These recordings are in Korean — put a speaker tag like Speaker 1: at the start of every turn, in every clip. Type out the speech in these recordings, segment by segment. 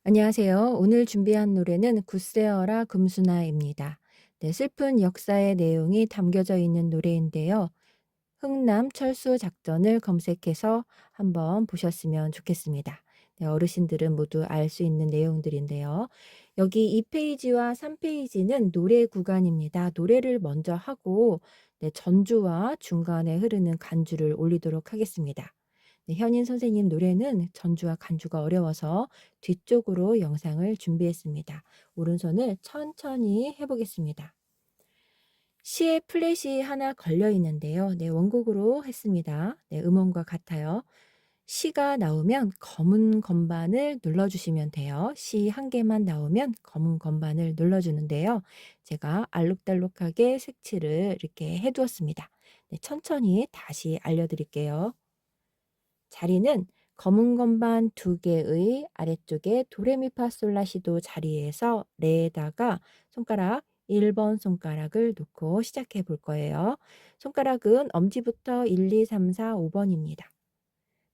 Speaker 1: 안녕하세요. 오늘 준비한 노래는 굿세어라 금수나입니다. 네, 슬픈 역사의 내용이 담겨져 있는 노래인데요. 흥남 철수 작전을 검색해서 한번 보셨으면 좋겠습니다. 네, 어르신들은 모두 알 수 있는 내용들인데요. 여기 2페이지와 3페이지는 노래 구간입니다. 노래를 먼저 하고 네, 전주와 중간에 흐르는 간주를 올리도록 하겠습니다. 네, 현인 선생님 노래는 전주와 간주가 어려워서 뒤쪽으로 영상을 준비했습니다. 오른손을 천천히 해보겠습니다. 시에 플랫이 하나 걸려 있는데요. 네, 원곡으로 했습니다. 네, 음원과 같아요. 시가 나오면 검은 건반을 눌러주시면 돼요. 시 한 개만 나오면 검은 건반을 눌러주는데요. 제가 알록달록하게 색칠을 이렇게 해두었습니다. 네, 천천히 다시 알려드릴게요. 자리는 검은 건반 2개의 아래쪽에 도레미파솔라시도 자리에서 레에다가 손가락 1번 손가락을 놓고 시작해 볼 거예요. 손가락은 엄지부터 1, 2, 3, 4, 5번입니다.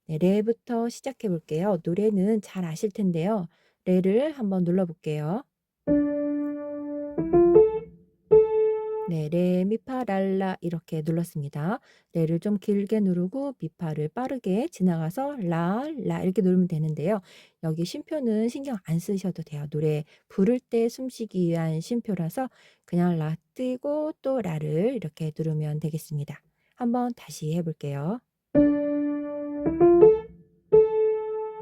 Speaker 1: 네, 레부터 시작해 볼게요. 노래는 잘 아실 텐데요. 레를 한번 눌러 볼게요. 네, 레, 미, 파, 랄라 이렇게 눌렀습니다. 레를 좀 길게 누르고 미파를 빠르게 지나가서 라, 라 이렇게 누르면 되는데요. 여기 쉼표는 신경 안 쓰셔도 돼요. 노래 부를 때 숨쉬기 위한 쉼표라서 그냥 라 띄고 또 라를 이렇게 누르면 되겠습니다. 한번 다시 해볼게요.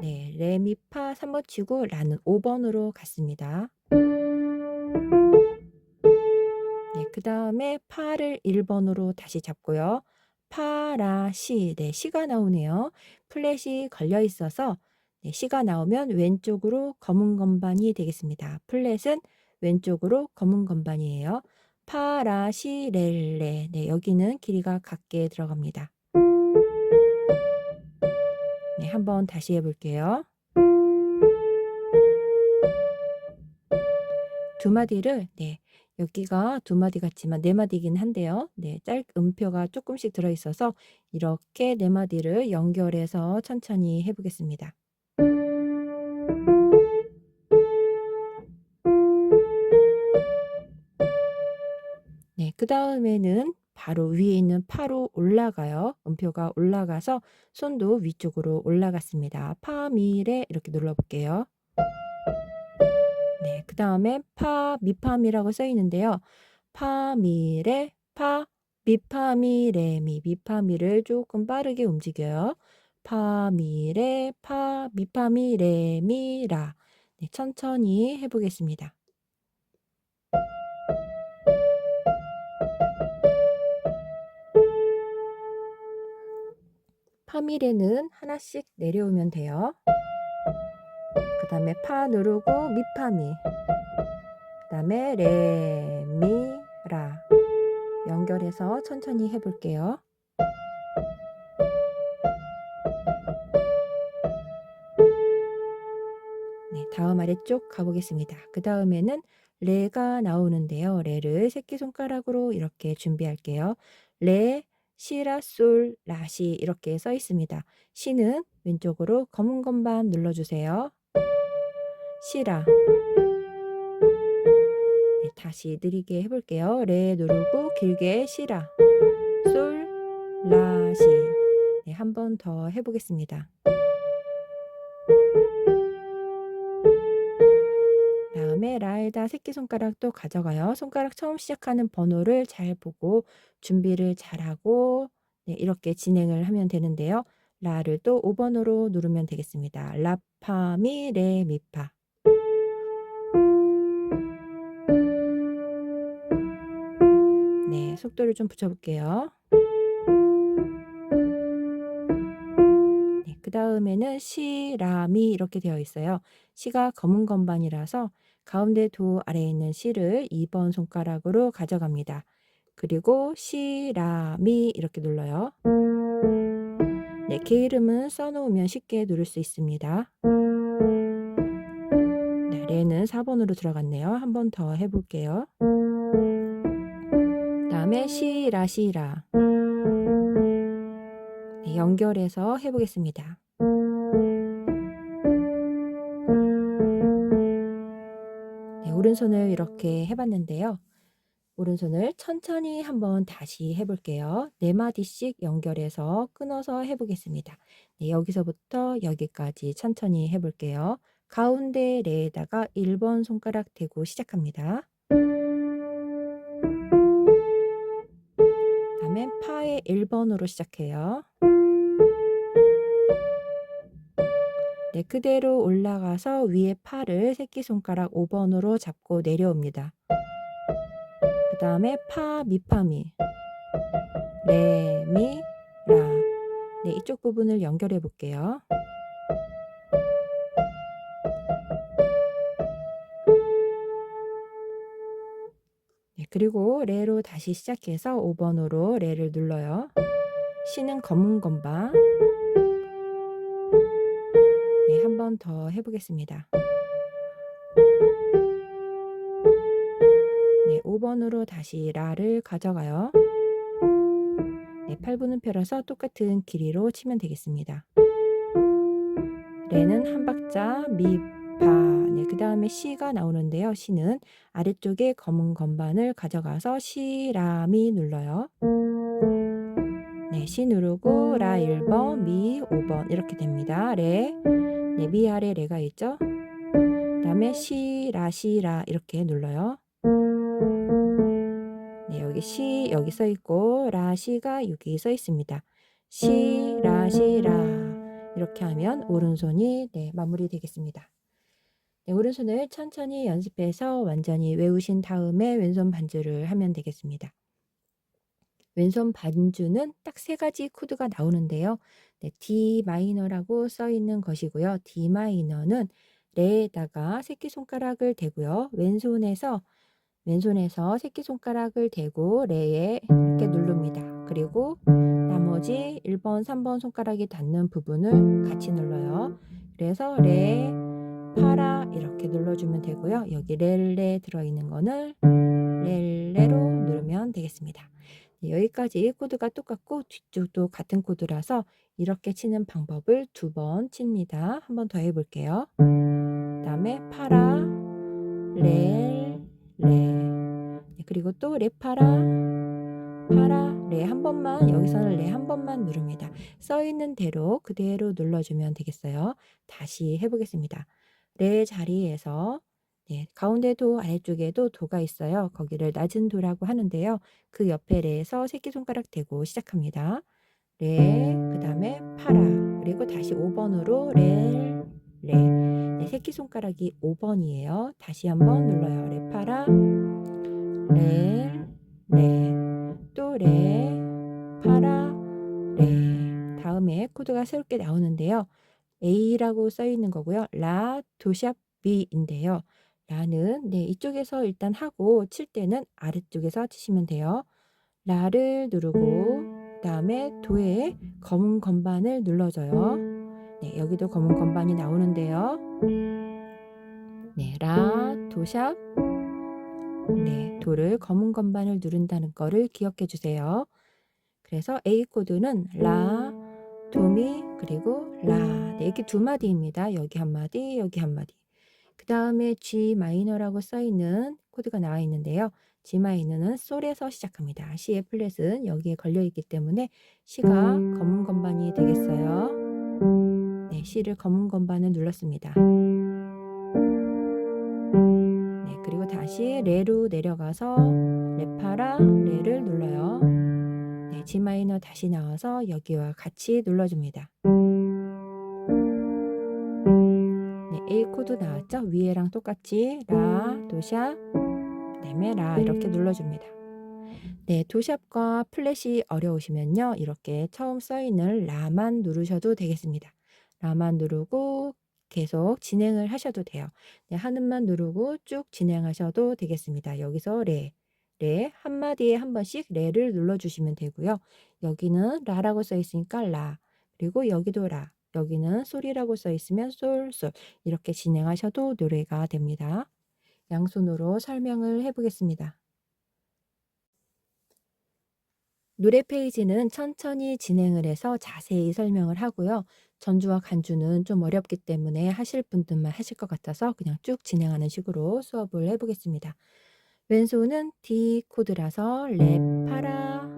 Speaker 1: 네, 레, 미, 파 3번 치고 라는 5번으로 갔습니다. 네, 그 다음에 파를 1번으로 다시 잡고요. 파, 라, 시. 네, 시가 나오네요. 플랫이 걸려 있어서 네, 시가 나오면 왼쪽으로 검은 건반이 되겠습니다. 플랫은 왼쪽으로 검은 건반이에요. 파, 라, 시, 레, 레. 네, 여기는 길이가 같게 들어갑니다. 네, 한번 다시 해볼게요. 두 마디를 네, 여기가 두 마디 같지만 네 마디긴 한데요. 네, 음표가 조금씩 들어 있어서 이렇게 네 마디를 연결해서 천천히 해 보겠습니다. 네, 그다음에는 바로 위에 있는 파로 올라가요. 음표가 올라가서 손도 위쪽으로 올라갔습니다. 파, 미, 레 이렇게 눌러 볼게요. 네, 그다음에 파, 미파미라고 써 있는데요. 파, 미, 레, 파, 미파, 미, 레, 미. 미파미를 조금 빠르게 움직여요. 파, 미, 레, 파, 미파, 미, 레, 미, 라. 네, 천천히 해 보겠습니다. 파미레는 하나씩 내려오면 돼요. 그다음에 파 누르고 미파미. 그다음에 레, 미, 라. 연결해서 천천히 해 볼게요. 네, 다음 아래쪽 가보겠습니다. 그 다음에는 레가 나오는데요. 레를 새끼손가락으로 이렇게 준비할게요. 레, 시라, 솔, 라시 이렇게 써 있습니다. 시는 왼쪽으로 검은 건반 눌러주세요. 시라. 네, 다시 느리게 해볼게요. 레 누르고 길게 시라. 솔, 라시. 네, 한 번 더 해보겠습니다. 다음에 라에다 새끼손가락 또 가져가요. 손가락 처음 시작하는 번호를 잘 보고 준비를 잘하고 네, 이렇게 진행을 하면 되는데요. 라를 또 5번으로 누르면 되겠습니다. 라파 미 레 미파. 네, 속도를 좀 붙여볼게요. 네, 그 다음에는 시, 라, 미 이렇게 되어 있어요. 시가 검은 건반이라서 가운데 도 아래에 있는 시를 2번 손가락으로 가져갑니다. 그리고 시, 라, 미 이렇게 눌러요. 네, 개 이름은 써놓으면 쉽게 누를 수 있습니다. 네, 레는 4번으로 들어갔네요. 한 번 더 해볼게요. 다음에 시라 시라. 네, 연결해서 해보겠습니다. 오른손을 이렇게 해봤는데요. 오른손을 천천히 한번 다시 해볼게요. 4마디씩 연결해서 끊어서 해보겠습니다. 네, 여기서부터 여기까지 천천히 해볼게요. 가운데 레에다가 1번 손가락 대고 시작합니다. 다음에 파의 1번으로 시작해요. 네, 그대로 올라가서 위에 파를 새끼손가락 5번으로 잡고 내려옵니다. 그 다음에 파, 미파미, 레, 미, 라. 네, 이쪽 부분을 연결해 볼게요. 네, 그리고 레로 다시 시작해서 5번으로 레를 눌러요. 시는 검은 건반. 네, 한 번 더 해보겠습니다. 네, 5번으로 다시 라를 가져가요. 네, 8분음 펴서 똑같은 길이로 치면 되겠습니다. 레는 한 박자, 미, 파. 네, 그 다음에 시가 나오는데요. 시는 아래쪽에 검은 건반을 가져가서 시, 라, 미 눌러요. 네, 시 누르고 라 1번, 미 5번 이렇게 됩니다. 레, 네, 미 아래 레가 있죠. 그 다음에 시, 라 이렇게 눌러요. 네, 여기 시 여기 써 있고 라, 시가 여기 써 있습니다. 시, 라 이렇게 하면 오른손이 네, 마무리 되겠습니다. 네, 오른손을 천천히 연습해서 완전히 외우신 다음에 왼손 반주를 하면 되겠습니다. 왼손 반주는 딱 3가지 코드가 나오는데요. 네, D 마이너라고 써 있는 것이고요. D 마이너는 레에다가 새끼손가락을 대고요. 왼손에서 새끼손가락을 대고 레에 이렇게 누릅니다. 그리고 나머지 1번, 3번 손가락이 닿는 부분을 같이 눌러요. 그래서 레, 파라 이렇게 눌러주면 되고요. 여기 렐레 들어있는 거는 렐레로 누르면 되겠습니다. 네, 여기까지 코드가 똑같고 뒤쪽도 같은 코드라서 이렇게 치는 방법을 2번 칩니다. 한 번 더 해볼게요. 그 다음에 파라, 렐, 레. 네, 그리고 또 레파라, 파라, 레 한 번만, 여기서는 레 한 번만 누릅니다. 써있는 대로 그대로 눌러주면 되겠어요. 다시 해보겠습니다. 레 자리에서 네, 가운데도 아래쪽에도 도가 있어요. 거기를 낮은 도라고 하는데요. 그 옆에 레에서 새끼손가락 대고 시작합니다. 레, 그 다음에 파라, 그리고 다시 5번으로 레, 레. 네, 새끼손가락이 5번이에요. 다시 한번 눌러요. 레, 파라, 레, 레, 또 레, 파라, 레. 다음에 코드가 새롭게 나오는데요. A라고 써 있는 거고요. 라, 도샵, B인데요. 라는 네, 이쪽에서 일단 하고 칠 때는 아래쪽에서 치시면 돼요. 라를 누르고 그 다음에 도에 검은 건반을 눌러줘요. 네, 여기도 검은 건반이 나오는데요. 네, 라, 도샵, 네, 도를 검은 건반을 누른다는 거를 기억해 주세요. 그래서 A 코드는 라, 도미, 그리고 라. 네, 이렇게 2마디입니다. 여기 한 마디, 여기 한 마디. 그 다음에 G 마이너라고 써 있는 코드가 나와 있는데요. G 마이너는 솔에서 시작합니다. C의 플랫은 여기에 걸려 있기 때문에 C가 검은 건반이 되겠어요. 네, C를 검은 건반을 눌렀습니다. 네, 그리고 다시 레로 내려가서 레파라, 레를 눌러요. 네, G 마이너 다시 나와서 여기와 같이 눌러줍니다. 네, A 코드 나왔죠? 위에랑 똑같이 라, 도샵, 그다음에 라 이렇게 눌러줍니다. 네, 도샵과 플랫이 어려우시면요. 이렇게 처음 써 있는 라만 누르셔도 되겠습니다. 라만 누르고 계속 진행을 하셔도 돼요. 네, 하늘만 누르고 쭉 진행하셔도 되겠습니다. 여기서 레, 한마디에 한 번씩 레를 눌러주시면 되고요. 여기는 라라고 써 있으니까 라, 그리고 여기도 라, 여기는 솔이라고 써 있으면 솔, 이렇게 진행하셔도 노래가 됩니다. 양손으로 설명을 해보겠습니다. 노래 페이지는 천천히 진행을 해서 자세히 설명을 하고요. 전주와 간주는 좀 어렵기 때문에 하실 분들만 하실 것 같아서 그냥 쭉 진행하는 식으로 수업을 해보겠습니다. 왼손은 D 코드라서 레, 파라,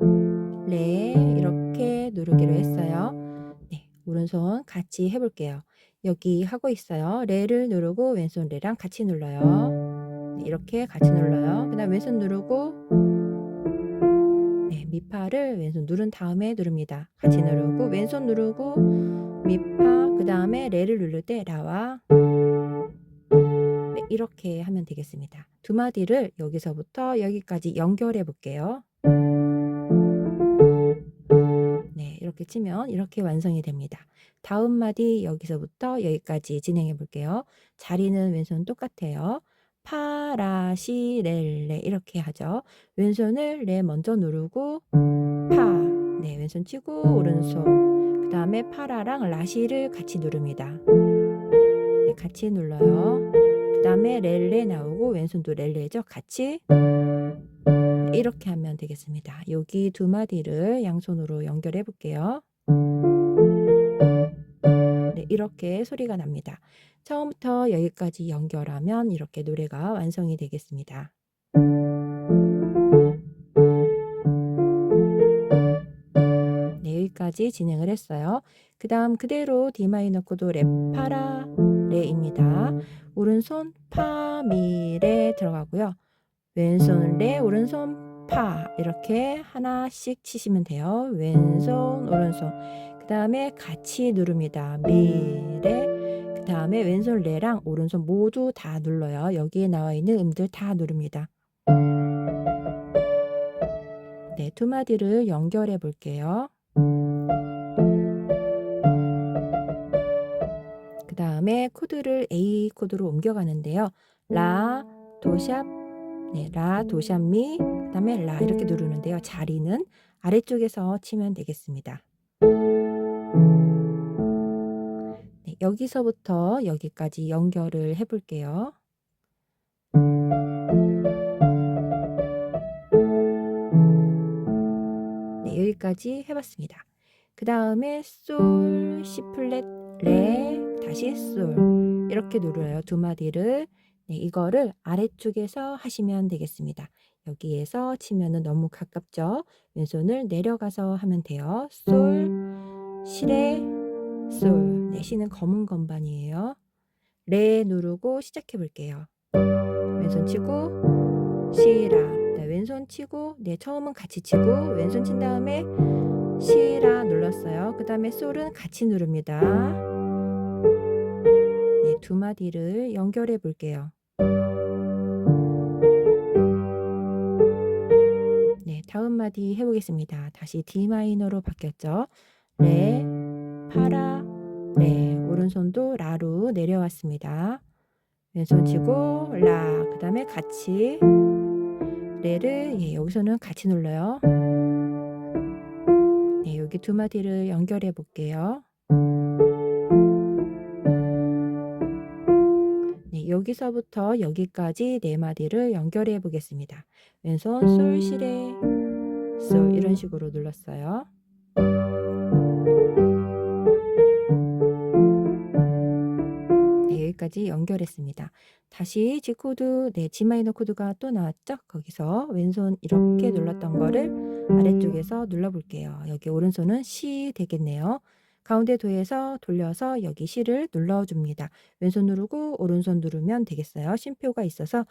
Speaker 1: 레 이렇게 누르기로 했어요. 네, 오른손 같이 해볼게요. 여기 하고 있어요. 레를 누르고 왼손 레랑 같이 눌러요. 네, 이렇게 같이 눌러요. 그 다음 왼손 누르고 네, 미파를 왼손 누른 다음에 누릅니다. 같이 누르고 왼손 누르고 미파 그 다음에 레를 누를 때 라와 네, 이렇게 하면 되겠습니다. 두 마디를 여기서부터 여기까지 연결해 볼게요. 네, 이렇게 치면 이렇게 완성이 됩니다. 다음 마디 여기서부터 여기까지 진행해 볼게요. 자리는 왼손 똑같아요. 파, 라, 시, 레 이렇게 하죠. 왼손을 레 먼저 누르고 파, 네, 왼손 치고 오른손 그 다음에 파라랑 라시를 같이 누릅니다. 네, 같이 눌러요. 그 다음에 렐레 나오고 왼손도 렐레죠. 같이 이렇게 하면 되겠습니다. 여기 두 마디를 양손으로 연결해 볼게요. 네, 이렇게 소리가 납니다. 처음부터 여기까지 연결하면 이렇게 노래가 완성이 되겠습니다. 네, 여기까지 진행을 했어요. 그 다음 그대로 D 마이너 코드 레, 파라, 레입니다. 오른손 파, 미, 레 들어가고요. 왼손 레, 오른손 파 이렇게 하나씩 치시면 돼요. 왼손, 오른손. 그 다음에 같이 누릅니다. 미, 레. 그 다음에 왼손 레랑 오른손 모두 다 눌러요. 여기에 나와 있는 음들 다 누릅니다. 네, 두 마디를 연결해 볼게요. 그 다음에 코드를 A 코드로 옮겨가는데요. 라, 도샵, 네, 라, 도샵, 미, 그 다음에 라 이렇게 누르는데요. 자리는 아래쪽에서 치면 되겠습니다. 네, 여기서부터 여기까지 연결을 해 볼게요. 네, 여기까지 해봤습니다. 그 다음에 솔, 시 플랫, 레, 다시 솔 이렇게 누르어요. 두 마디를. 네, 이거를 아래쪽에서 하시면 되겠습니다. 여기에서 치면은 너무 가깝죠. 왼손을 내려가서 하면 돼요. 솔, 시레, 솔. 네, 시는 검은 건반이에요. 레 누르고 시작해 볼게요. 왼손 치고 시라. 네, 왼손 치고 네, 처음은 같이 치고 왼손 친 다음에 시라 눌렀어요. 그 다음에 솔은 같이 누릅니다. 네, 두 마디를 연결해 볼게요. 네, 다음 마디 해보겠습니다. 다시 D 마이너로 바뀌었죠. 레, 파라, 레. 오른손도 라로 내려왔습니다. 왼손 치고 라. 그 다음에 같이 레를 예, 여기서는 같이 눌러요. 네, 여기 두 마디를 연결해 볼게요. 네, 여기서부터 여기까지 네 마디를 연결해 보겠습니다. 왼손 솔, 시레, 솔 이런 식으로 눌렀어요. 네, 여기까지 연결했습니다. 다시 G 코드, 네, G 마이너 코드가 또 나왔죠? 거기서 왼손 이렇게 눌렀던 거를 아래쪽에서 눌러볼게요. 여기 오른손은 C 되겠네요. 가운데 도에서 돌려서 여기 C를 눌러줍니다. 왼손 누르고 오른손 누르면 되겠어요. 쉼표가 있어서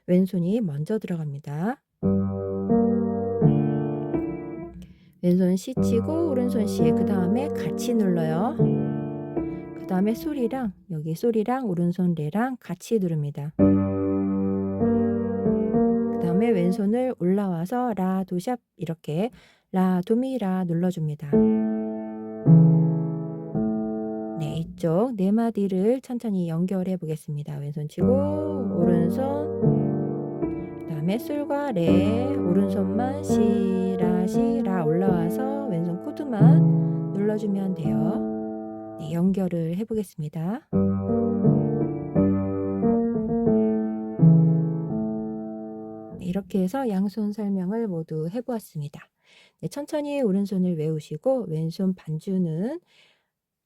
Speaker 1: 왼손이 먼저 들어갑니다. 왼손 C 치고 오른손 C 그 다음에 같이 눌러요. 그 다음에 솔이랑 여기 솔이랑 오른손 레랑 같이 누릅니다. 그 다음에 왼손을 올라와서 라 도샵 이렇게 라 도미 라 눌러줍니다. 네, 이쪽 네 마디를 천천히 연결해 보겠습니다. 왼손 치고 오른손 그 다음에 솔과 레 오른손만 시라 시라 올라와서 왼손 코드만 눌러주면 돼요. 네, 연결을 해 보겠습니다. 네, 이렇게 해서 양손 설명을 모두 해 보았습니다. 네, 천천히 오른손을 외우시고 왼손 반주는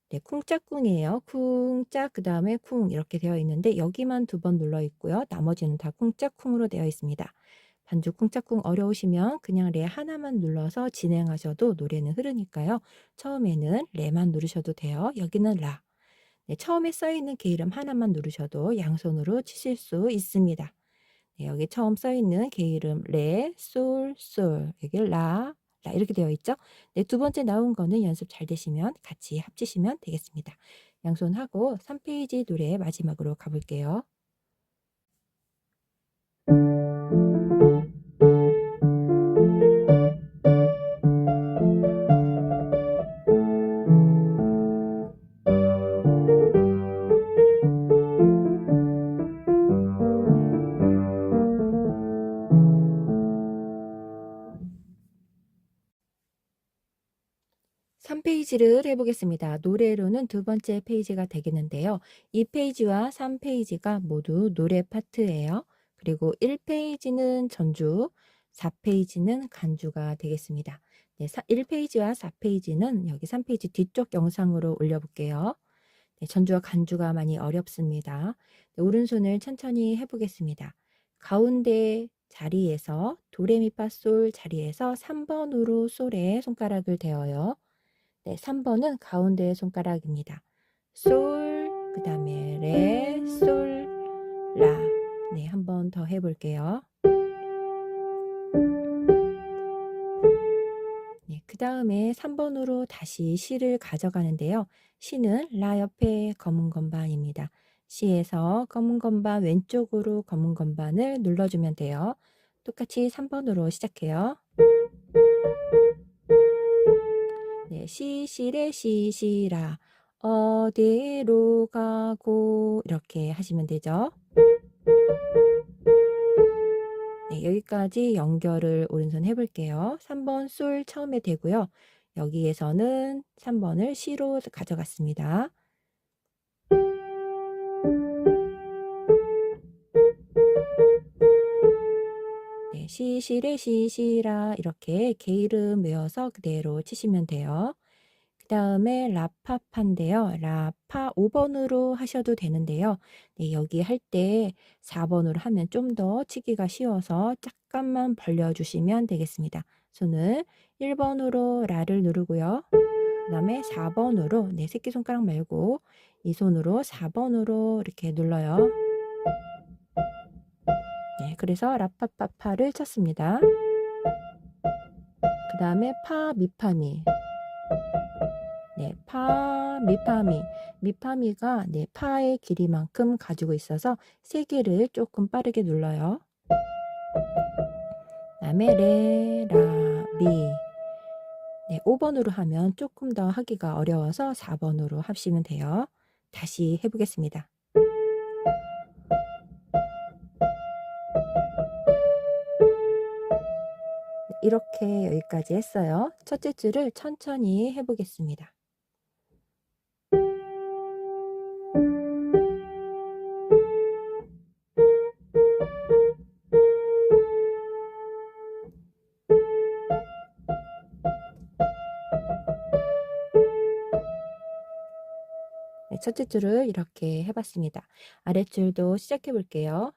Speaker 1: 네, 쿵짝꿍이에요. 쿵짝 그다음에 쿵 이렇게 되어 있는데 여기만 2번 눌러 있고요. 나머지는 다 쿵짝쿵으로 되어 있습니다. 반주 쿵짝쿵 어려우시면 그냥 레 하나만 눌러서 진행하셔도 노래는 흐르니까요. 처음에는 레만 누르셔도 돼요. 여기는 라. 네, 처음에 써 있는 게 이름 하나만 누르셔도 양손으로 치실 수 있습니다. 네, 여기 처음 써 있는 게 이름 레, 솔, 솔. 여기 라, 라 이렇게 되어 있죠? 네, 두 번째 나온 거는 연습 잘 되시면 같이 합치시면 되겠습니다. 양손 하고 3페이지 노래 마지막으로 가볼게요. 3페이지를 해보겠습니다. 노래로는 두 번째 페이지가 되겠는데요. 2페이지와 3페이지가 모두 노래 파트예요. 그리고 1페이지는 전주, 4페이지는 간주가 되겠습니다. 네, 1페이지와 4페이지는 여기 3페이지 뒤쪽 영상으로 올려볼게요. 네, 전주와 간주가 많이 어렵습니다. 네, 오른손을 천천히 해보겠습니다. 가운데 자리에서 도레미파솔 자리에서 3번으로 솔에 손가락을 대어요. 네, 3번은 가운데 손가락입니다. 솔, 그 다음에 레, 솔, 라. 네, 한 번 더 해볼게요. 네, 그 다음에 3번으로 다시 시를 가져가는데요. 시는 라 옆에 검은 건반입니다. 시에서 검은 건반 왼쪽으로 검은 건반을 눌러주면 돼요. 똑같이 3번으로 시작해요. 네, 시시래 시시라 어디로 가고 이렇게 하시면 되죠. 네, 여기까지 연결을 오른손 해볼게요. 3번 솔 처음에 되고요. 여기에서는 3번을 시로 가져갔습니다. 네, 시시래 시시라 이렇게 개 이름 외워서 그대로 치시면 돼요. 그 다음에 라파파인데요. 라파 5번으로 하셔도 되는데요. 네, 여기 할 때 4번으로 하면 좀 더 치기가 쉬워서 잠깐만 벌려주시면 되겠습니다. 손을 1번으로 라를 누르고요. 그 다음에 4번으로 네, 새끼손가락 말고 이 손으로 4번으로 이렇게 눌러요. 네, 그래서 라파파파를 쳤습니다. 그 다음에 파 미파미. 네, 파, 미파미. 미파미가 네, 파의 길이만큼 가지고 있어서 3개를 조금 빠르게 눌러요. 그다음에 레, 라, 미. 네, 5번으로 하면 조금 더 하기가 어려워서 4번으로 하시면 돼요. 다시 해보겠습니다. 이렇게 여기까지 했어요. 첫째 줄을 천천히 해보겠습니다. 네, 첫째 줄을 이렇게 해봤습니다. 아랫줄도 시작해 볼게요.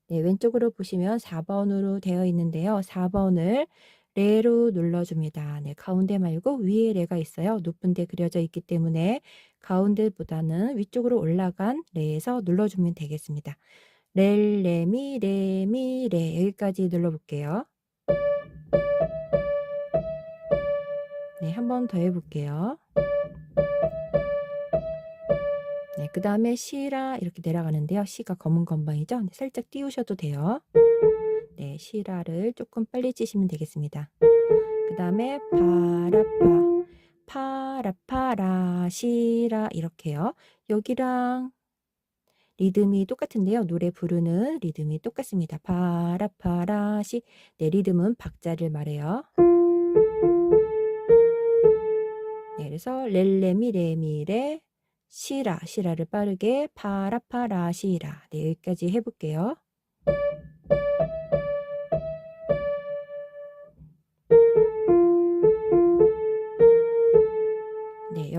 Speaker 1: 네, 왼쪽으로 보시면 4번으로 되어 있는데요. 4번을 레로 눌러줍니다. 네, 가운데 말고 위에 레가 있어요. 높은 데 그려져 있기 때문에 가운데보다는 위쪽으로 올라간 레에서 눌러주면 되겠습니다. 렐, 레미, 레미, 레 여기까지 눌러볼게요. 네, 한 번 더 해볼게요. 네, 그 다음에 시라 이렇게 내려가는데요. 시가 검은 건방이죠. 네, 살짝 띄우셔도 돼요. 네, 시라를 조금 빨리 치시면 되겠습니다. 그 다음에 파라파, 파라파라, 시라 이렇게요. 여기랑 리듬이 똑같은데요. 노래 부르는 리듬이 똑같습니다. 파라파라, 시. 네, 리듬은 박자를 말해요. 네, 그래서 렐레미, 레미레, 시라, 시라를 빠르게 파라파라, 시라. 네, 여기까지 해볼게요.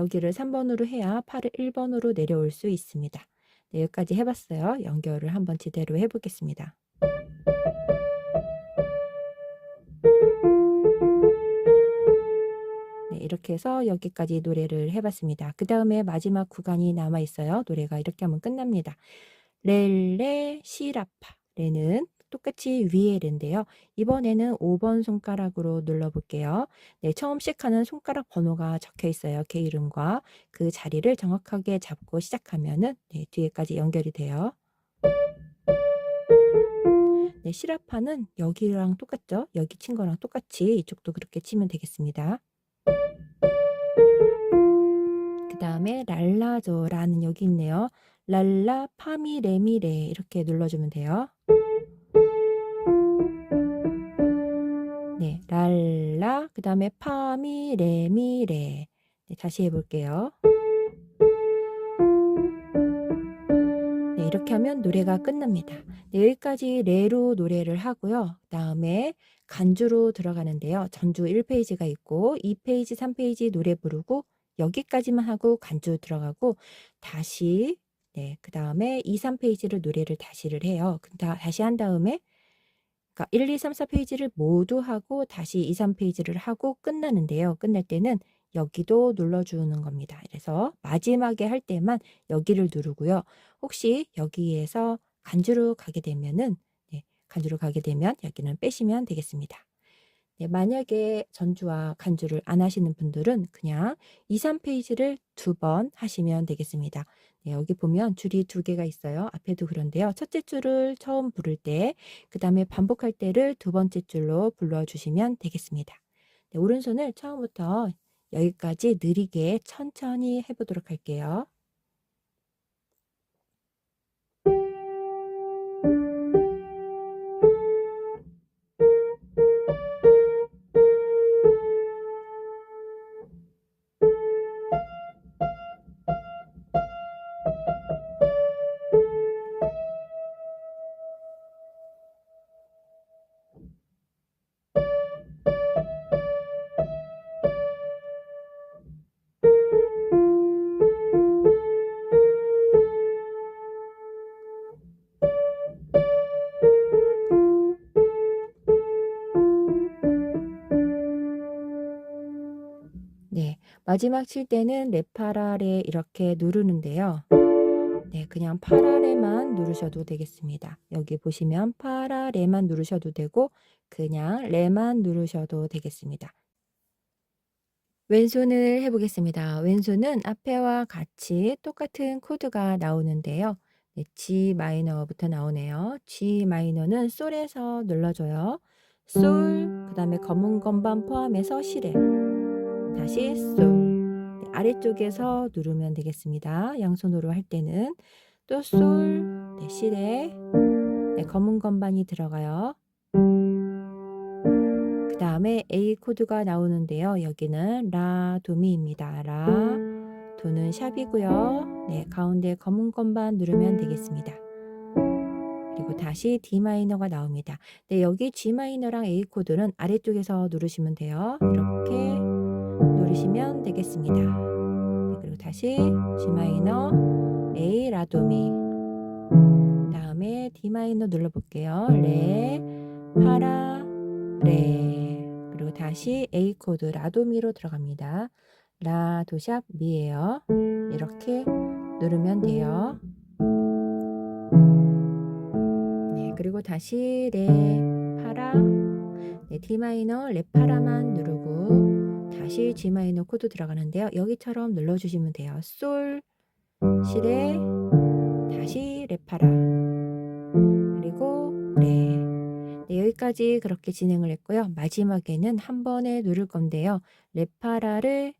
Speaker 1: 여기를 3번으로 해야 파를 1번으로 내려올 수 있습니다. 네, 여기까지 해봤어요. 연결을 한번 제대로 해보겠습니다. 네, 이렇게 해서 여기까지 노래를 해봤습니다. 그 다음에 마지막 구간이 남아있어요. 노래가 이렇게 하면 끝납니다. 렐레 시라파. 레는 똑같이 위에 레인데요. 이번에는 5번 손가락으로 눌러볼게요. 네, 처음 시작하는 손가락 번호가 적혀 있어요. 개 이름과 그 자리를 정확하게 잡고 시작하면은 네, 뒤에까지 연결이 돼요. 네, 시라파는 여기랑 똑같죠? 여기 친 거랑 똑같이 이쪽도 그렇게 치면 되겠습니다. 그 다음에 랄라조라는 여기 있네요. 랄라 파미 레미레 이렇게 눌러주면 돼요. 네, 랄라 그 다음에 파미 레미레. 네, 다시 해볼게요. 네, 이렇게 하면 노래가 끝납니다. 네, 여기까지 레로 노래를 하고요. 그 다음에 간주로 들어가는데요. 전주 1페이지가 있고 2페이지, 3페이지 노래 부르고 여기까지만 하고 간주 들어가고 다시 네, 그 다음에 2, 3페이지를 노래를 다시를 해요. 다시 한 다음에 그러니까 1, 2, 3, 4페이지를 모두 하고 다시 2, 3페이지를 하고 끝나는데요. 끝날 때는 여기도 눌러주는 겁니다. 그래서 마지막에 할 때만 여기를 누르고요. 혹시 여기에서 간주로 가게 되면은 네, 간주로 가게 되면 여기는 빼시면 되겠습니다. 네, 만약에 전주와 간주를 안 하시는 분들은 그냥 2, 3페이지를 2번 하시면 되겠습니다. 네, 여기 보면 줄이 2개가 있어요. 앞에도 그런데요. 첫째 줄을 처음 부를 때, 그 다음에 반복할 때를 2번째 줄로 불러주시면 되겠습니다. 네, 오른손을 처음부터 여기까지 느리게 천천히 해보도록 할게요. 네, 마지막 칠 때는 레파라레 이렇게 누르는데요. 네, 그냥 파라레만 누르셔도 되겠습니다. 여기 보시면 파라레만 누르셔도 되고 그냥 레만 누르셔도 되겠습니다. 왼손을 해보겠습니다. 왼손은 앞에와 같이 똑같은 코드가 나오는데요. 네, G 마이너부터 나오네요. G 마이너는 솔에서 눌러줘요. 솔, 그 다음에 검은 건반 포함해서 시레, 다시 솔. 네, 아래쪽에서 누르면 되겠습니다. 양손으로 할 때는 또 솔, 네, 시레, 네, 검은 건반이 들어가요. 그 다음에 A 코드가 나오는데요. 여기는 라, 도미입니다. 라, 도는 샵이고요. 네, 가운데 검은 건반 누르면 되겠습니다. 그리고 다시 D 마이너가 나옵니다. 네, 여기 G 마이너랑 A 코드는 아래쪽에서 누르시면 돼요. 이렇게 누르시면 되겠습니다. 네, 그리고 다시 G 마이너, A, 라도미. 다음에 D 마이너 눌러볼게요. 레, 파라, 레. 그리고 다시 A 코드 라도미로 들어갑니다. 라, 도샵, 미예요. 이렇게 누르면 돼요. 네, 그리고 다시 레, 파라, 네, D 마이너, 레, 파라만 누르고 다시 G 마이너 코드 들어가는데요. 여기처럼 눌러주시면 돼요. 솔, 시레, 다시 레, 파라, 그리고 레. 네, 여기까지 그렇게 진행을 했고요. 마지막에는 한 번에 누를 건데요. 레파라를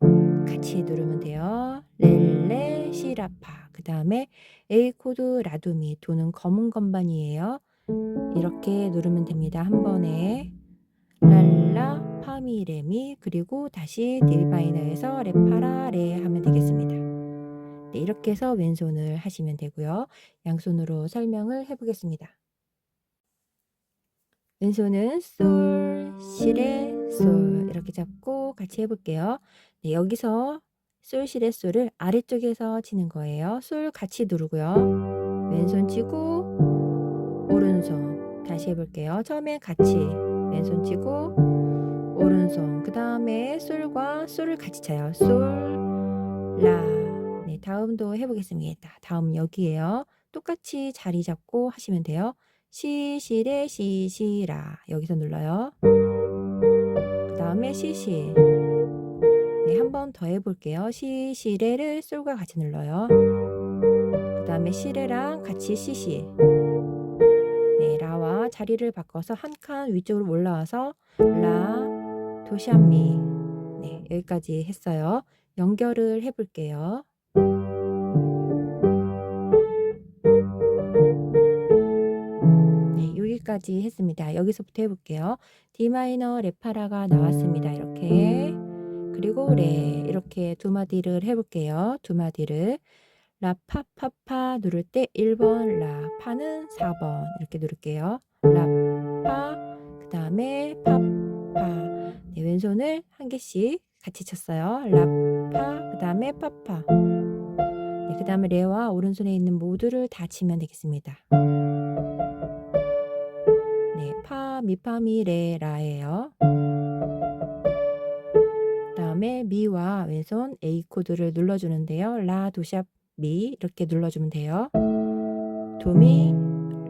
Speaker 1: 같이 누르면 돼요. 렐레 시라파. 그 다음에 A 코드 라도미. 도는 검은 건반이에요. 이렇게 누르면 됩니다. 한 번에 랄라 파미 레미 그리고 다시 디 마이너에서 레파라 레 하면 되겠습니다. 네, 이렇게 해서 왼손을 하시면 되고요. 양손으로 설명을 해보겠습니다. 왼손은 솔, 시레, 솔 이렇게 잡고 같이 해볼게요. 네, 여기서 솔 시레 솔을 아래쪽에서 치는 거예요. 솔 같이 누르고요. 왼손 치고 오른손 다시 해 볼게요. 처음에 같이 왼손 치고 오른손 그다음에 솔과 솔을 같이 쳐요. 솔, 라. 네, 다음도 해 보겠습니다. 다음 여기에요. 똑같이 자리 잡고 하시면 돼요. 시, 시, 레, 시, 시, 라. 여기서 눌러요. 그다음에 시, 시. 네, 한 번 더 해 볼게요. 시, 시, 레를 솔과 같이 눌러요. 그다음에 시, 레랑 같이 시, 시. 네, 라와 자리를 바꿔서 한 칸 위쪽으로 올라와서 라, 도시암미. 네, 여기까지 했어요. 연결을 해 볼게요. 네, 여기까지 했습니다. 여기서부터 해 볼게요. D 마이너 레파라가 나왔습니다. 이렇게. 그리고 레 이렇게 두 마디를 해 볼게요. 두 마디를 라, 파, 파, 파 누를 때 1번 라, 파는 4번 이렇게 누를게요. 라, 파, 그 다음에 파, 파. 네, 왼손을 한 개씩 같이 쳤어요. 라, 파, 그 다음에 파, 파. 네, 그 다음에 레와 오른손에 있는 모두를 다 치면 되겠습니다. 네, 파, 미, 파, 미, 레, 라예요. 그 다음에 미와 왼손 A 코드를 눌러주는데요. 라, 도샵, 미 이렇게 눌러주면 돼요. 도미,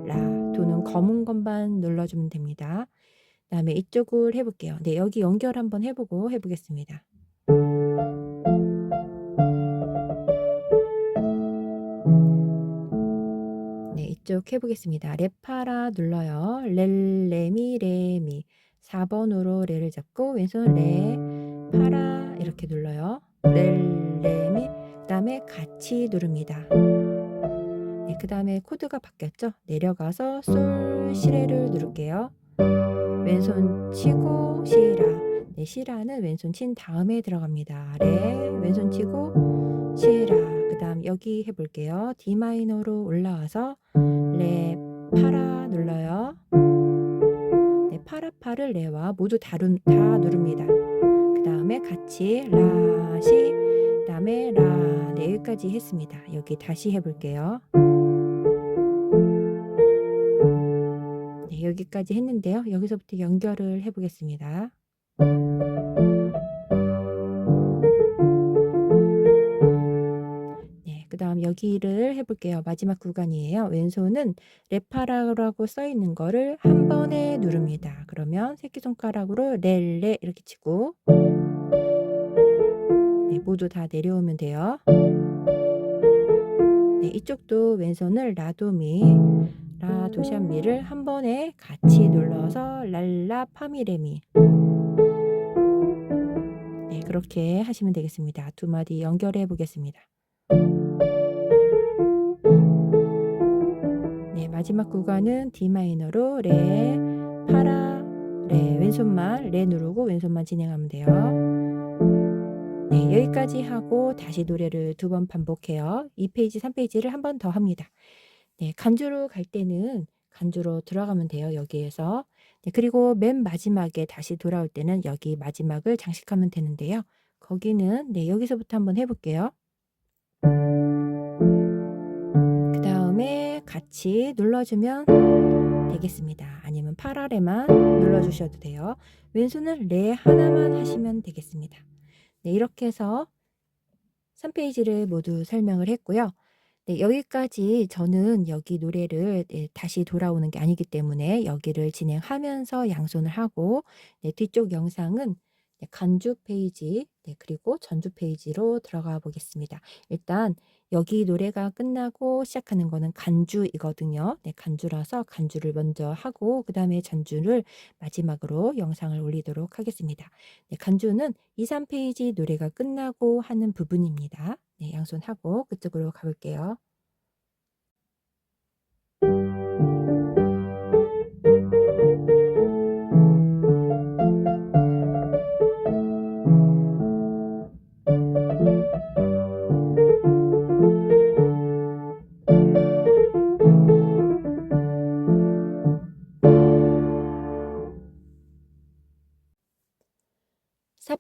Speaker 1: 라. 도는 검은 것만 눌러주면 됩니다. 그 다음에 이쪽을 해볼게요. 네, 여기 연결 한번 해보고 해보겠습니다. 네, 이쪽 해보겠습니다. 레파라 눌러요. 렐레미 레미 4번으로 레를 잡고 왼손 레 파라 이렇게 눌러요. 렐레미 그 다음에 같이 누릅니다. 네, 그 다음에 코드가 바뀌었죠. 내려가서 솔 시레를 누를게요. 왼손 치고 시라. 네, 시라는 왼손 친 다음에 들어갑니다. 레 왼손 치고 시라. 그 다음 여기 해볼게요. D 마이너로 올라와서 레 파라 눌러요. 네, 파라파를 레와 모두 다 누릅니다. 그 다음에 같이 라 시. 그 다음에 라. 네, 여기까지 했습니다. 여기 다시 해볼게요. 네, 여기까지 했는데요. 여기서부터 연결을 해보겠습니다. 네, 그 다음 여기를 해볼게요. 마지막 구간이에요. 왼손은 레파라고 써 있는 거를 한 번에 누릅니다. 그러면 새끼손가락으로 렐레 이렇게 치고 네, 모두 다 내려오면 돼요. 네, 이쪽도 왼손을 라도미 라 도샵미를 한 번에 같이 눌러서 랄라 파미레미 네, 그렇게 하시면 되겠습니다. 두 마디 연결해 보겠습니다. 네, 마지막 구간은 D 마이너로 레, 파라, 레 왼손만 레 누르고 왼손만 진행하면 돼요. 네, 여기까지 하고 다시 노래를 두 번 반복해요. 2페이지, 3페이지를 한 번 더 합니다. 네, 간주로 갈 때는 간주로 들어가면 돼요. 여기에서. 네, 그리고 맨 마지막에 다시 돌아올 때는 여기 마지막을 장식하면 되는데요. 거기는 네, 여기서부터 한번 해볼게요. 그 다음에 같이 눌러주면 되겠습니다. 아니면 파라레만 눌러주셔도 돼요. 왼손은 레 하나만 하시면 되겠습니다. 네, 이렇게 해서 3페이지를 모두 설명을 했고요. 네, 여기까지 저는 여기 노래를 네, 다시 돌아오는 게 아니기 때문에 여기를 진행하면서 양손을 하고 네, 뒤쪽 영상은 네, 간주 페이지 네, 그리고 전주 페이지로 들어가 보겠습니다. 일단 여기 노래가 끝나고 시작하는 거는 간주이거든요. 네, 간주라서 간주를 먼저 하고 그 다음에 전주를 마지막으로 영상을 올리도록 하겠습니다. 네, 간주는 2, 3페이지 노래가 끝나고 하는 부분입니다. 네, 양손하고 그쪽으로 가볼게요.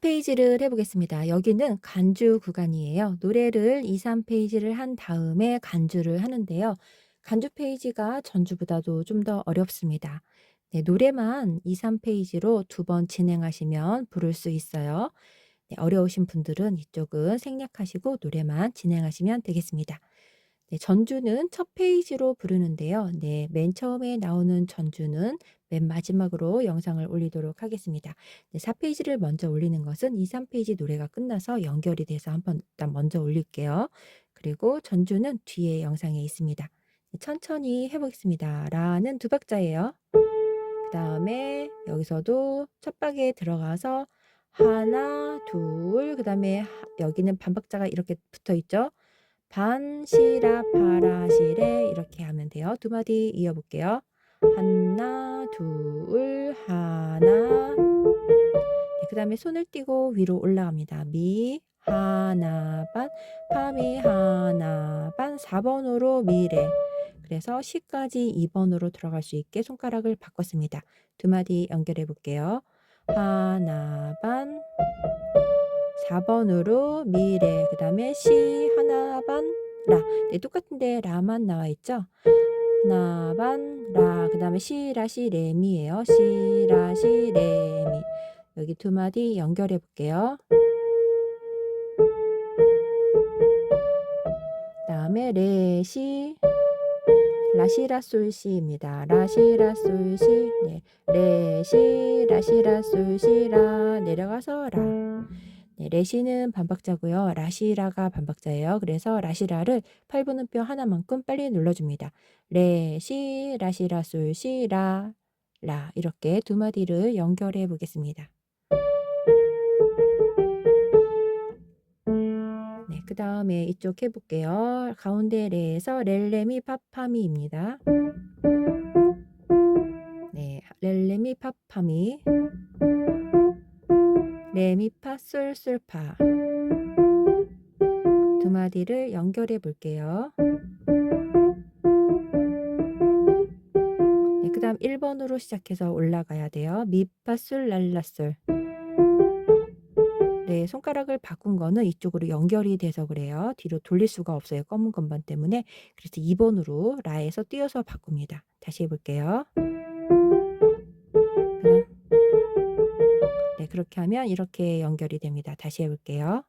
Speaker 1: 4페이지를 해보겠습니다. 여기는 간주 구간이에요. 노래를 2, 3페이지를 한 다음에 간주를 하는데요. 간주 페이지가 전주보다도 좀 더 어렵습니다. 네, 노래만 2, 3페이지로 2번 진행하시면 부를 수 있어요. 네, 어려우신 분들은 이쪽은 생략하시고 노래만 진행하시면 되겠습니다. 네, 전주는 첫 페이지로 부르는데요. 네, 맨 처음에 나오는 전주는 맨 마지막으로 영상을 올리도록 하겠습니다. 네, 4페이지를 먼저 올리는 것은 2, 3페이지 노래가 끝나서 연결이 돼서 한번 일단 먼저 올릴게요. 그리고 전주는 뒤에 영상에 있습니다. 네, 천천히 해보겠습니다. 라는 2박자예요. 그 다음에 여기서도 첫 박에 들어가서 하나, 둘, 그 다음에 여기는 반박자가 이렇게 붙어 있죠. 반시라 파라시레 이렇게 하면 돼요. 2마디 이어볼게요. 하나, 둘, 하나. 네, 그 다음에 손을 띄고 위로 올라갑니다. 미, 하나, 반, 파미, 하나, 반, 4번으로 미레. 그래서 시까지 2번으로 들어갈 수 있게 손가락을 바꿨습니다. 2마디 연결해 볼게요. 하나, 반, 4번으로 미레, 그 다음에 시, 하나, 반, 라. 네, 똑같은데 라만 나와 있죠? 하나, 반, 라. 그 다음에 시, 라, 시, 레, 미예요. 시, 라, 시, 레, 미. 여기 2마디 연결해 볼게요. 그 다음에 레, 시, 라시라 솔시입니다. 라시라 솔시. 네, 레, 시, 라시라 솔시라. 내려가서 라. 네, 레시는 반박자고요. 라시라가 반박자예요. 그래서 라시라를 8분음표 하나만큼 빨리 눌러줍니다. 레시, 라시라, 솔시, 라, 라. 이렇게 2마디를 연결해 보겠습니다. 네, 그 다음에 이쪽 해볼게요. 가운데 레에서 렐레미 파파미입니다. 네, 렐레미 파파미. 레미파 솔솔파. 2마디를 연결해 볼게요. 네, 그 다음 1번으로 시작해서 올라가야 돼요. 미파 솔 랄라솔. 네, 손가락을 바꾼 거는 이쪽으로 연결이 돼서 그래요. 뒤로 돌릴 수가 없어요. 검은 건반 때문에. 그래서 2번으로 라에서 띄어서 바꿉니다. 다시 해볼게요. 네, 그렇게 하면 이렇게 연결이 됩니다. 다시 해볼게요.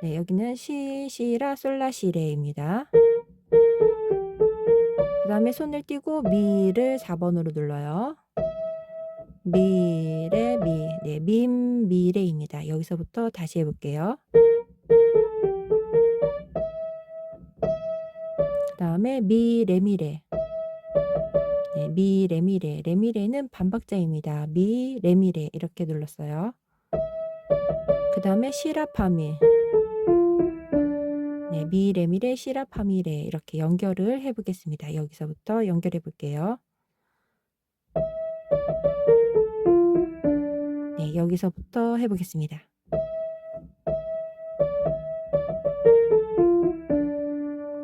Speaker 1: 네, 여기는 시, 시라, 솔라, 시레입니다. 그 다음에 손을 띄고 미를 4번으로 눌러요. 미레, 미. 네, 민, 미레입니다. 여기서부터 다시 해볼게요. 그 다음에 미, 레, 미레. 네, 미, 레, 미레. 레, 미레는 반박자입니다. 미, 레, 미레. 이렇게 눌렀어요. 그 다음에 시라, 파미. 네, 미, 레, 미레, 시라, 파미, 레. 이렇게 연결을 해보겠습니다. 여기서부터 연결해 볼게요. 네, 여기서부터 해보겠습니다.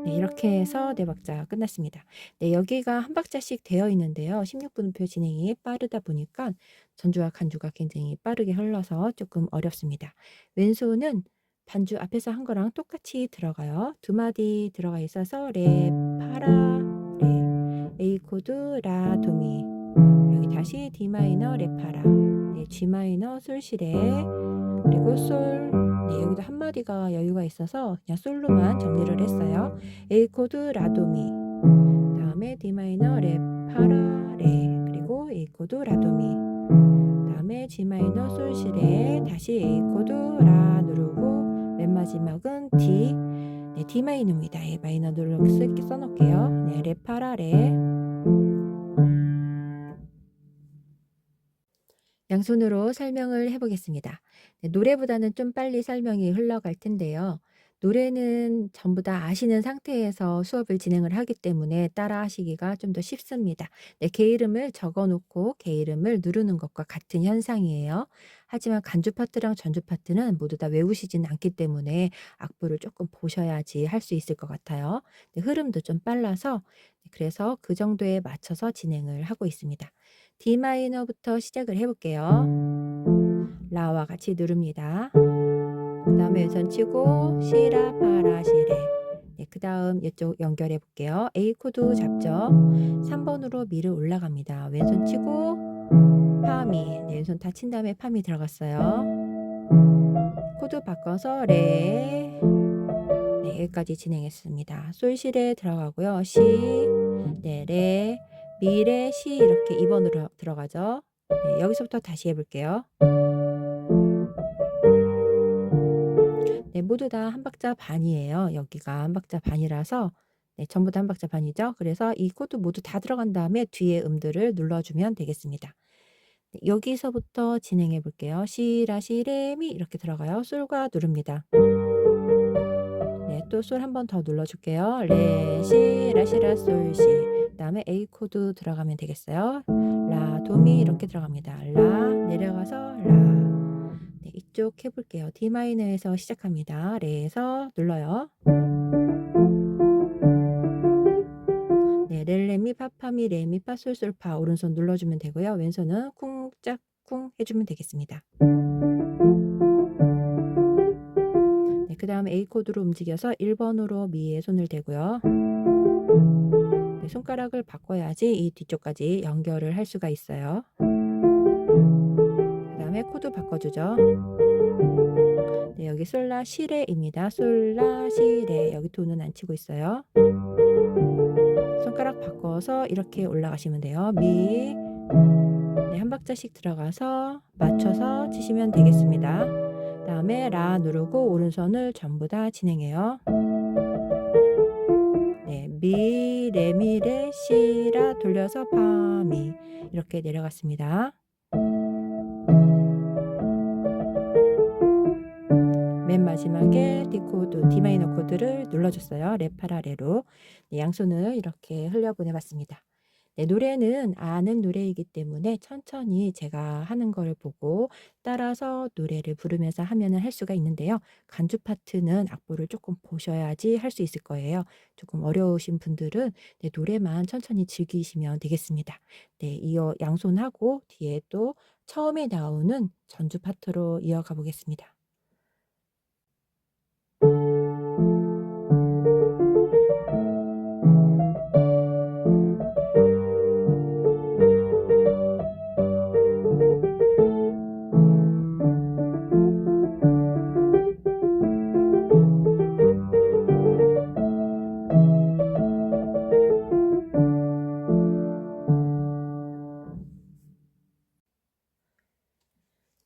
Speaker 1: 네, 이렇게 해서 4박자 끝났습니다. 네, 여기가 한 박자씩 되어 있는데요. 16분음표 진행이 빠르다 보니까 전주와 간주가 굉장히 빠르게 흘러서 조금 어렵습니다. 왼손은 반주 앞에서 한 거랑 똑같이 들어가요. 2마디 들어가 있어서 레, 파라, 레, A 코드, 라, 도미. 여기 다시 D 마이너, 레, 파라. 네, G 마이너, 솔, 시, 레. 그리고 솔. 네, 여기도 한마디가 여유가 있어서 그냥 솔로만 정리를 했어요. A 코드, 라도미. 다음에 D 마이너, 레, 파라, 레. 그리고 A 코드, 라도미. 다음에 G 마이너, 솔, 시, 레. 다시 A 코드, 라 누르고 맨 마지막은 D. 네, D 마이너입니다. A 마이너 누르고 이렇게 써놓을게요. 네, 레, 파라, 레. 양손으로 설명을 해보겠습니다. 네, 노래보다는 좀 빨리 설명이 흘러갈 텐데요. 노래는 전부 다 아시는 상태에서 수업을 진행을 하기 때문에 따라 하시기가 좀 더 쉽습니다. 네, 개 이름을 적어 놓고 개 이름을 누르는 것과 같은 현상이에요. 하지만 간주 파트랑 전주 파트는 모두 다 외우시지는 않기 때문에 악보를 조금 보셔야지 할 수 있을 것 같아요. 네, 흐름도 좀 빨라서 그래서 그 정도에 맞춰서 진행을 하고 있습니다. D 마이너부터 시작을 해 볼게요. 라와 같이 누릅니다. 그다음에 왼손 치고 시라 파라 시레. 네, 그다음 이쪽 연결해 볼게요. A 코드 잡죠. 3 번으로 미를 올라갑니다. 왼손 치고 파미. 네, 왼손 다 친 다음에 파미 들어갔어요. 코드 바꿔서 레. 네, 여기까지 진행했습니다. 솔 시레 들어가고요. 시, 네, 레, 미, 레, 시 이렇게 2번으로 들어가죠. 네, 여기서부터 다시 해 볼게요. 네, 모두 다 한 박자 반이에요. 여기가 한 박자 반이라서 네, 전부 다 한 박자 반이죠. 그래서 이 코드 모두 다 들어간 다음에 뒤에 음들을 눌러주면 되겠습니다. 네, 여기서부터 진행해 볼게요. 시라 시레미 이렇게 들어가요. 솔과 누릅니다. 네, 또 솔 한 번 더 눌러줄게요. 레 시라 시라 솔 시. 그다음에 A 코드 들어가면 되겠어요. 라 도미 이렇게 들어갑니다. 라 내려가서 라. 네, 이쪽 해볼게요. D 마이너에서 시작합니다. 레에서 눌러요. 네, 렐레미 파파미 레미 파솔솔파 오른손 눌러주면 되고요. 왼손은 쿵짝쿵 해주면 되겠습니다. 네, 그 다음 A 코드로 움직여서 1번으로 미에 손을 대고요. 네, 손가락을 바꿔야지 이 뒤쪽까지 연결을 할 수가 있어요. 그 다음에 코드 바꿔주죠. 네, 여기 솔라 시레입니다. 솔라 시레. 여기 도는 안 치고 있어요. 손가락 바꿔서 이렇게 올라가시면 돼요. 미. 네, 한 박자씩 들어가서 맞춰서 치시면 되겠습니다. 다음에 라 누르고 오른손을 전부 다 진행해요. 네, 미, 레, 미, 레, 시, 라 돌려서 파, 미 이렇게 내려갔습니다. 맨 마지막에 D 코드, D 마이너 코드를 눌러줬어요. 레, 파라, 레로. 네, 양손을 이렇게 흘려보내봤습니다. 네, 노래는 아는 노래이기 때문에 천천히 제가 하는 걸 보고 따라서 노래를 부르면서 하면은 할 수가 있는데요. 간주 파트는 악보를 조금 보셔야지 할 수 있을 거예요. 조금 어려우신 분들은 네, 노래만 천천히 즐기시면 되겠습니다. 네, 이어 양손하고 뒤에 또 처음에 나오는 전주 파트로 이어가 보겠습니다.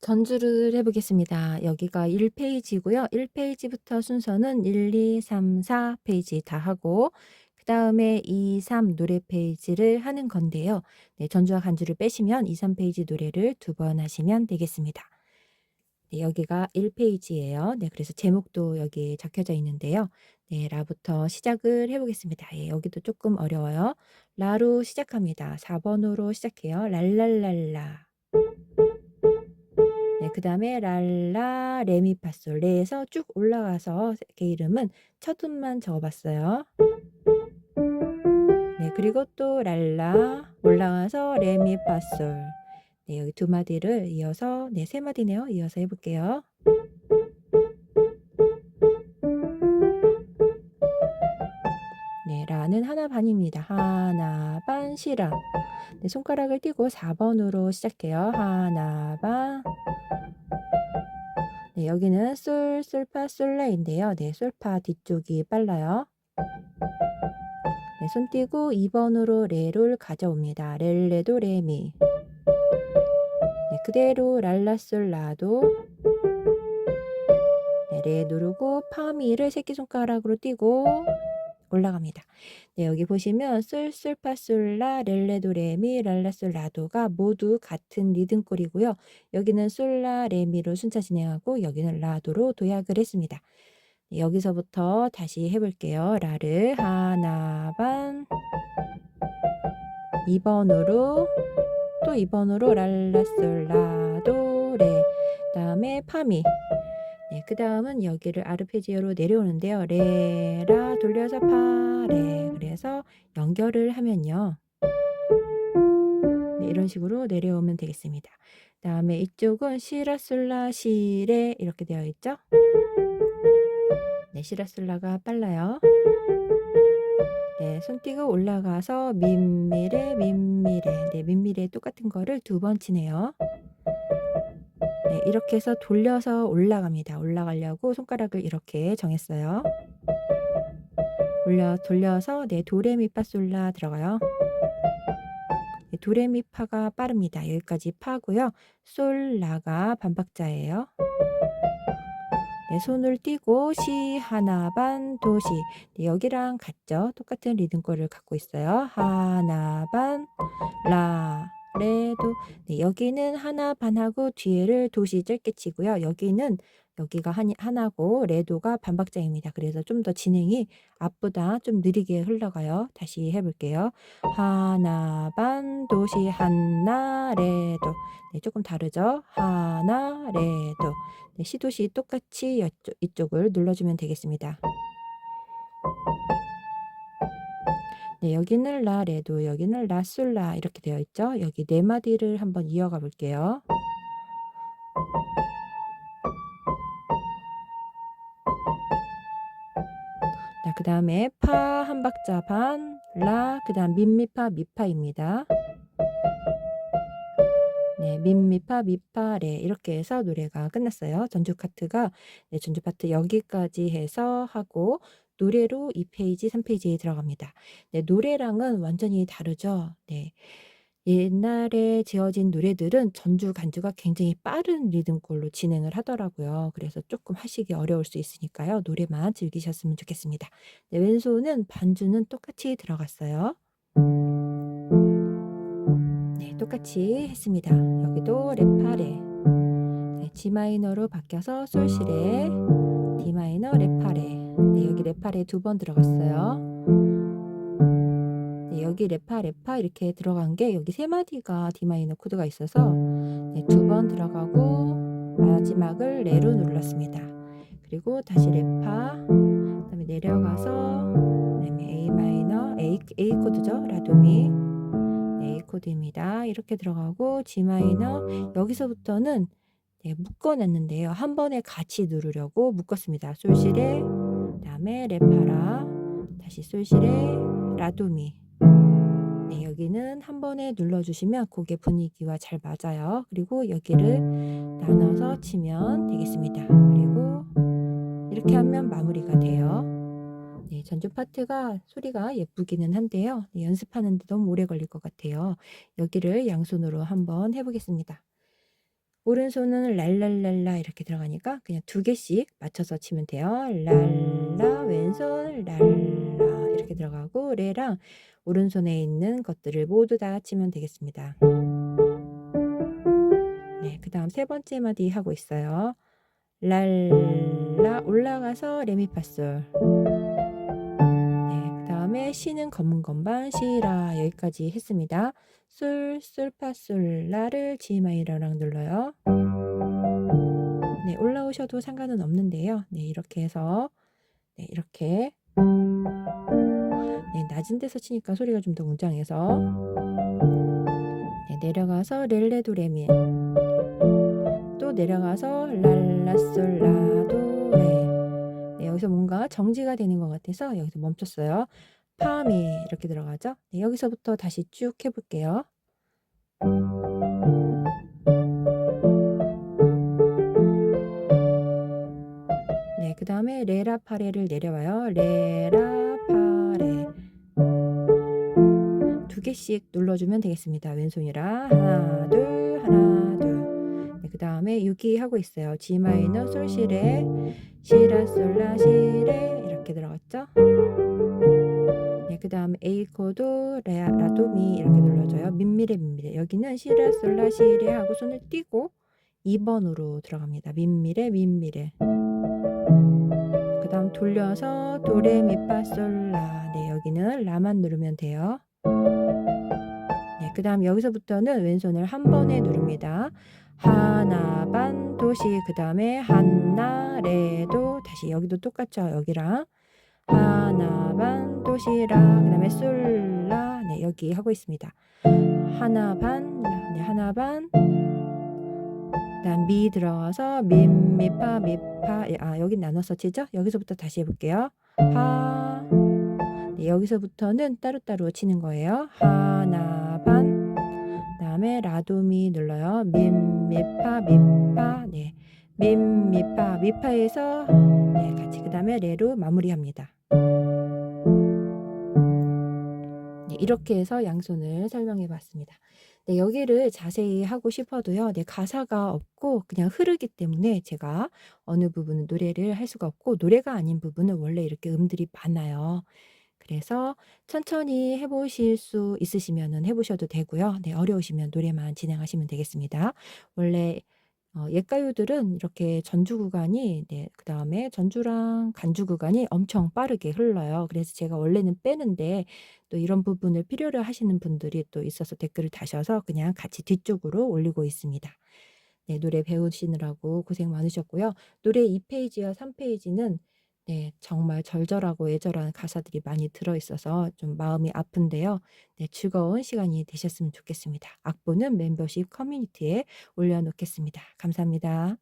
Speaker 1: 전주를 해 보겠습니다. 여기가 1 페이지고요. 1 페이지부터 순서는 1, 2, 3, 4 페이지 다 하고 그다음에 2, 3 노래 페이지를 하는 건데요. 네, 전주와 간주를 빼시면 2, 3 페이지 노래를 2번 하시면 되겠습니다. 네, 여기가 1 페이지예요. 네, 그래서 제목도 여기에 적혀져 있는데요. 네, 라부터 시작을 해 보겠습니다. 예, 여기도 조금 어려워요. 라로 시작합니다. 4 번으로 시작해요. 랄랄랄라. 네, 그다음에 랄라 레미파솔 레에서 쭉 올라가서 개 이름은 첫 음만 적어 봤어요. 네, 그리고 또 랄라 올라가서 레미파솔. 네, 여기 2마디를 이어서 네, 3마디네요. 이어서 해 볼게요. 네, 라는 하나 반입니다. 하나 반 시라. 네, 손가락을 띄고 4번으로 시작해요. 하나 반. 네, 여기는 솔, 솔파, 솔라인데요. 네, 솔파 뒤쪽이 빨라요. 네, 손 띄고 2번으로 레를 가져옵니다. 렐레도 레미. 네, 그대로 랄라솔 라도. 네, 레 누르고 파미를 새끼손가락으로 띄고 올라갑니다. 네, 여기 보시면 솔, 솔파, 솔라, 렐레도 레미, 랄라솔 라도가 모두 같은 리듬꼴이고요. 여기는 솔라, 레미로 순차 진행하고 여기는 라도로 도약을 했습니다. 네, 여기서부터 다시 해볼게요. 라를 하나 반, 2번으로 또 2번으로 랄라솔라도 레, 그다음에 파미. 네, 그 다음은 여기를 아르페지오로 내려오는데요. 레, 라 돌려서 파, 레. 그래서 연결을 하면요. 네, 이런 식으로 내려오면 되겠습니다. 다음에 이쪽은 시라솔라 시레 이렇게 되어 있죠. 네, 시라솔라가 빨라요. 네, 손 띄고 올라가서 민미레 민미레. 네, 민미레 똑같은 거를 2번 치네요. 네, 이렇게 해서 돌려서 올라갑니다. 올라가려고 손가락을 이렇게 정했어요. 돌려서 네, 도레미파솔라 들어가요. 네, 도레미파가 빠릅니다. 여기까지 파고요. 솔라가 반박자예요. 네, 손을 띄고 시 하나 반 도시. 네, 여기랑 같죠? 똑같은 리듬꼴을 갖고 있어요. 하나 반 라, 레, 도. 네, 여기는 하나 반하고 뒤에를 도시 짧게 치고요. 여기가 하나고 레도가 반박자입니다. 그래서 좀 더 진행이 앞보다 좀 느리게 흘러가요. 다시 해볼게요. 하나 반 도시 하나 레도. 네, 조금 다르죠? 하나 레도. 네, 시도시 똑같이 이쪽을 눌러주면 되겠습니다. 네, 여기는 라 레도, 여기는 라솔라 이렇게 되어 있죠. 여기 네 마디를 한번 이어가 볼게요. 자, 그 다음에 파 한 박자 반, 라, 그 다음 민미파 미파입니다. 네, 민미파 미파 레 이렇게 해서 노래가 끝났어요. 전주 파트가 네, 전주 파트 여기까지 해서 하고 노래로 2페이지, 3페이지에 들어갑니다. 네, 노래랑은 완전히 다르죠. 네. 옛날에 지어진 노래들은 전주 간주가 굉장히 빠른 리듬꼴로 진행을 하더라고요. 그래서 조금 하시기 어려울 수 있으니까요. 노래만 즐기셨으면 좋겠습니다. 네, 왼손은 반주는 똑같이 들어갔어요. 네, 똑같이 했습니다. 여기도 레파레. 네, G 마이너로 바뀌어서 솔시레, D 마이너 레파레. 네, 여기 레파레 2번 들어갔어요. 네, 여기 레파 이렇게 들어간 게 여기 세 마디가 D 마이너 코드가 있어서 네, 2번 들어가고 마지막을 레로 눌렀습니다. 그리고 다시 레파, 그다음에 내려가서 그다음에 A 마이너, A 코드죠. 라도미. 네, A 코드입니다. 이렇게 들어가고 G 마이너 여기서부터는 네, 묶어냈는데요. 한 번에 같이 누르려고 묶었습니다. 솔시레, 그다음에 레파라, 다시 솔시레, 라도미. 네, 여기는 한 번에 눌러주시면 곡의 분위기와 잘 맞아요. 그리고 여기를 나눠서 치면 되겠습니다. 그리고 이렇게 하면 마무리가 돼요. 네, 전주 파트가 소리가 예쁘기는 한데요. 네, 연습하는데 너무 오래 걸릴 것 같아요. 여기를 양손으로 한번 해보겠습니다. 오른손은 랄랄랄라 이렇게 들어가니까 그냥 2개씩 맞춰서 치면 돼요. 랄라, 왼손 랄라 이렇게 들어가고 레랑 오른손에 있는 것들을 모두 다 치면 되겠습니다. 네, 그 다음 세 번째 마디 하고 있어요. 랄라 올라가서 레미파솔. 네, 그 다음에 시는 검은 건반 시라 여기까지 했습니다. 솔, 솔파솔 라를 G 마이너랑 눌러요. 네, 올라오셔도 상관은 없는데요. 네, 이렇게 해서 네, 이렇게 네, 낮은 데서 치니까 소리가 좀 더 웅장해서 네, 내려가서 렐레도레미 또 내려가서 랄라솔라도레 네, 여기서 뭔가 정지가 되는 것 같아서 여기서 멈췄어요. 파미 이렇게 들어가죠. 네, 여기서부터 다시 쭉 해볼게요. 네, 그 다음에 레라파레를 내려와요. 레라파레 2개씩 눌러주면 되겠습니다. 왼손이라 하나 둘 하나 둘. 네, 그 다음에 6이 하고 있어요. G 마이너 솔시레 시라 솔라 시레 이렇게 들어갔죠. 네, 그 다음에 A 코드 라도미 이렇게 눌러줘요. 민미레 민미레 여기는 시라 솔라 시레 하고 손을 띄고 2번으로 들어갑니다. 민미레 민미레. 그 다음 돌려서 도레미파솔라. 네, 여기는 라만 누르면 돼요. 네, 그다음 여기서부터는 왼손을 한 번에 누릅니다. 하나 반 도시, 그다음에 한나 레도, 다시 여기도 똑같죠. 여기랑 하나 반 도시라, 그다음에 솔라. 네, 여기 하고 있습니다. 하나 반, 네, 하나 반. 그다음 미 들어가서 미파 미파. 여기 나눠서 치죠. 여기서부터 다시 해볼게요. 하. 네, 여기서부터는 따로따로 치는 거예요. 하나 반. 그다음에 라도미 눌러요. 미파 미파. 네, 미파 미파에서 네, 같이 그다음에 레로 마무리합니다. 네, 이렇게 해서 양손을 설명해 봤습니다. 네, 여기를 자세히 하고 싶어도요. 네, 가사가 없고 그냥 흐르기 때문에 제가 어느 부분은 노래를 할 수가 없고, 노래가 아닌 부분은 원래 이렇게 음들이 많아요. 그래서 천천히 해 보실 수 있으시면은 해 보셔도 되고요. 네, 어려우시면 노래만 진행하시면 되겠습니다. 원래 옛가요들은 이렇게 전주 구간이, 네, 그다음에 전주랑 간주 구간이 엄청 빠르게 흘러요. 그래서 제가 원래는 빼는데 또 이런 부분을 필요로 하시는 분들이 또 있어서 댓글을 다셔서 그냥 같이 뒤쪽으로 올리고 있습니다. 네, 노래 배우시느라고 고생 많으셨고요. 노래 2 페이지와 3 페이지는 네, 정말 절절하고 애절한 가사들이 많이 들어 있어서 좀 마음이 아픈데요. 네, 즐거운 시간이 되셨으면 좋겠습니다. 악보는 멤버십 커뮤니티에 올려 놓겠습니다. 감사합니다.